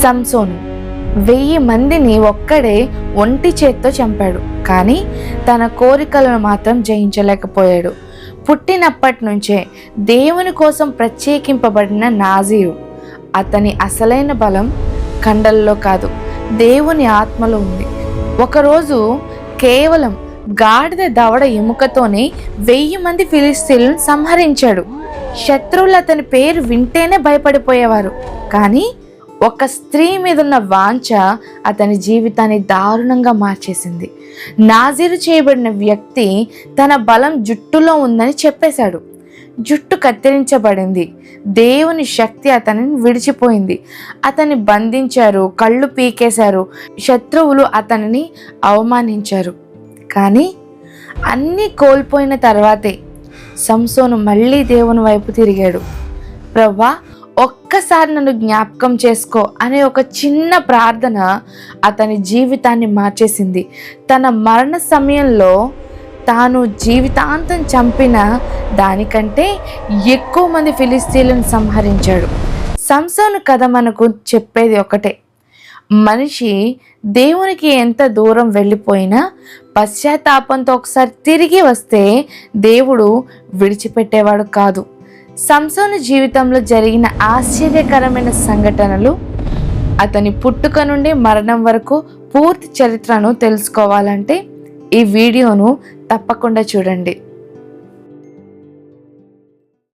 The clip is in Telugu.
సంసోను 1000 మందిని ఒక్కడే ఒంటి చేత్తో చంపాడు, కానీ తన కోరికలను మాత్రం జయించలేకపోయాడు. పుట్టినప్పటి నుంచే దేవుని కోసం ప్రత్యేకింపబడిన నాజీరు. అతని అసలైన బలం కండల్లో కాదు, దేవుని ఆత్మలో ఉంది. ఒకరోజు కేవలం గాడిద దవడ ఎముకతోనే 1000 మంది ఫిలిస్తీన్లను సంహరించాడు. శత్రువులు అతని పేరు వింటేనే భయపడిపోయేవారు. కానీ ఒక స్త్రీ మీద ఉన్న వాంఛ అతని జీవితాన్ని దారుణంగా మార్చేసింది. నాజీరు చేయబడిన వ్యక్తి తన బలం జుట్టులో ఉందని చెప్పేశాడు. జుట్టు కత్తిరించబడింది. దేవుని శక్తి అతనిని విడిచిపోయింది. అతన్ని బంధించారు, కళ్ళు పీకేశారు, శత్రువులు అతనిని అవమానించారు. కానీ అన్నీ కోల్పోయిన తర్వాతే సంసోను మళ్ళీ దేవుని వైపు తిరిగాడు. ప్రభువా, ఒక్కసారి నన్ను జ్ఞాపకం చేసుకో అనే ఒక చిన్న ప్రార్థన అతని జీవితాన్ని మార్చేసింది. తన మరణ సమయంలో తాను జీవితాంతం చంపిన దానికంటే ఎక్కువ మంది ఫిలిస్తీన్లను సంహరించాడు. సంసోను కథ మనకు చెప్పేది ఒకటే: మనిషి దేవునికి ఎంత దూరం వెళ్ళిపోయినా పశ్చాత్తాపంతో ఒకసారి తిరిగి వస్తే దేవుడు విడిచిపెట్టేవాడు కాదు. సంసోను జీవితంలో జరిగిన ఆశ్చర్యకరమైన సంఘటనలు, అతని పుట్టుక నుండి మరణం వరకు పూర్తి చరిత్రను తెలుసుకోవాలంటే ఈ వీడియోను తప్పకుండా చూడండి.